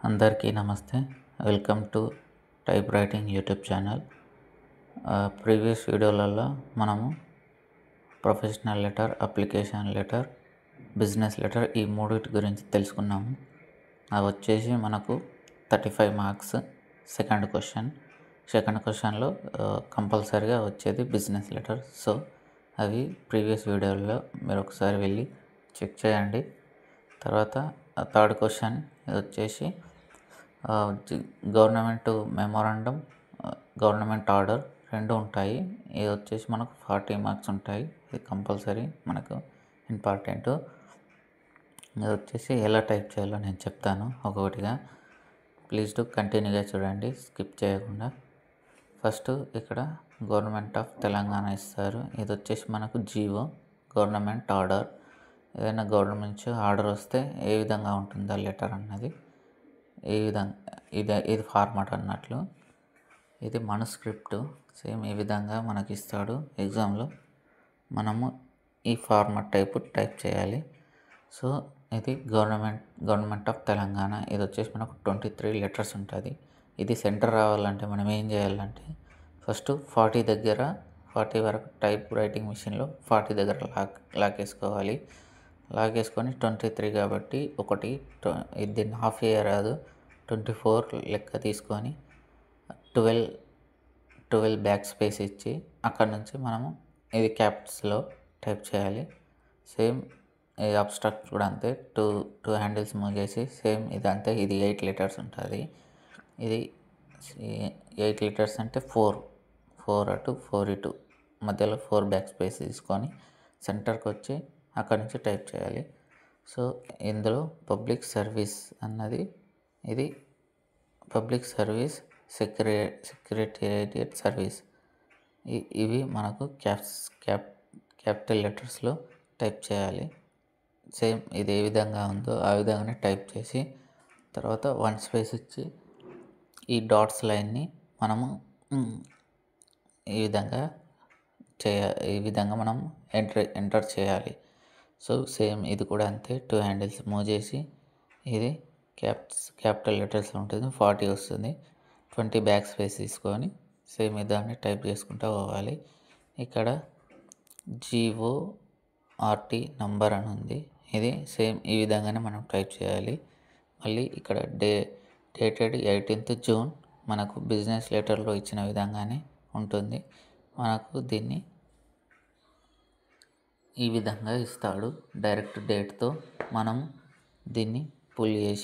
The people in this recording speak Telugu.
అందరికీ నమస్తే. Welcome to type writing YouTube channel. Previous వీడియోలలో మనము professional letter, application letter, business letter ఈ మూడింటి గురించి తెలుసుకున్నాము. అవి వచ్చేసి మనకు 35 మార్క్స్. సెకండ్ క్వశ్చన్లో కంపల్సరీగా వచ్చేది బిజినెస్ లెటర్. సో అవి ప్రీవియస్ వీడియోలో మీరు ఒకసారి వెళ్ళి చెక్ చేయండి. తర్వాత థర్డ్ క్వశ్చన్ వచ్చేసి గవర్నమెంట్ మెమోరాండం, గవర్నమెంట్ ఆర్డర్ రెండు ఉంటాయి. ఇది వచ్చేసి మనకు 40 మార్క్స్ ఉంటాయి. ఇది కంపల్సరీ మనకు ఇంపార్టెంట్. ఇది వచ్చేసి ఎలా టైప్ చేయాలో నేను చెప్తాను ఒక్కొక్కటిగా. ప్లీజ్ టు కంటిన్యూగా చూడండి, స్కిప్ చేయకుండా. ఫస్ట్ ఇక్కడ గవర్నమెంట్ ఆఫ్ తెలంగాణ ఇస్తారు. ఇది వచ్చేసి మనకు జీవో, గవర్నమెంట్ ఆర్డర్. ఏదైనా గవర్నమెంట్ నుంచి ఆర్డర్ వస్తే ఏ విధంగా ఉంటుందో లెటర్ అన్నది ఈ విధంగా ఇది ఫార్మాట్ అన్నట్లు. ఇది మనుస్క్రిప్ట్. సేమ్ ఈ విధంగా మనకి ఇస్తాడు ఎగ్జామ్లో. మనము ఈ ఫార్మాట్ టైప్ చేయాలి. సో ఇది గవర్నమెంట్ ఆఫ్ తెలంగాణ. ఇది వచ్చేసి మనకు 23 లెటర్స్ ఉంటుంది. ఇది సెంటర్ రావాలంటే మనం ఏం చేయాలంటే ఫస్ట్ 40 వరకు టైప్ రైటింగ్ మిషన్లో 40 దగ్గర లాక్ వేసుకోవాలి. లాక్ వేసుకొని 23 కాబట్టి దీన్ని హాఫ్ రాదు, 24 లెక్క తీసుకొని 12 బ్యాక్ స్పేస్ ఇచ్చి అక్కడ నుంచి మనము ఇది క్యాప్స్లో టైప్ చేయాలి. సేమ్ ఇది అబ్స్ట్రాక్ట్ కూడా అంతే. టూ హ్యాండిల్స్ మూవ్ చేసి సేమ్ ఇదంతే. ఇది 8 లెటర్స్ ఉంటుంది. ఇది 8 లెటర్స్ అంటే 4 అటు 4 ఇటు మధ్యలో 4 బ్యాక్ స్పేస్ తీసుకొని సెంటర్కి వచ్చి అక్కడి నుంచి టైప్ చేయాలి. సో ఇందులో పబ్లిక్ సర్వీస్ అన్నది ఇది పబ్లిక్ సర్వీస్, సెక్రటేరియట్ సర్వీస్, ఇవి మనకు క్యాపిటల్ లెటర్స్లో టైప్ చేయాలి. సేమ్ ఇది ఏ విధంగా ఉందో ఆ విధంగానే టైప్ చేసి తర్వాత 1 స్పేస్ ఇచ్చి ఈ డాట్స్ లైన్ని మనము ఈ విధంగా మనం ఎంటర్ చేయాలి. సో సేమ్ ఇది కూడా అంతే. 2 హ్యాండిల్స్ మూవ్ చేసి ఇది క్యాపిటల్ లెటర్స్ ఉంటుంది, 40 వస్తుంది. 20 బ్యాక్ స్పేస్ తీసుకొని సేమ్ ఇదాన్ని టైప్ చేసుకుంటూ పోవాలి. ఇక్కడ GORT నంబర్ అని ఉంది. ఇది సేమ్ ఈ విధంగానే మనం టైప్ చేయాలి. మళ్ళీ ఇక్కడ డేటెడ్ 18th జూన్ మనకు బిజినెస్ లెటర్లో ఇచ్చిన విధంగానే ఉంటుంది. మనకు దీన్ని ఈ విధంగా ఇస్తాడు. డైరెక్ట్ డేట్తో మనం దీన్ని పుల్ చేసి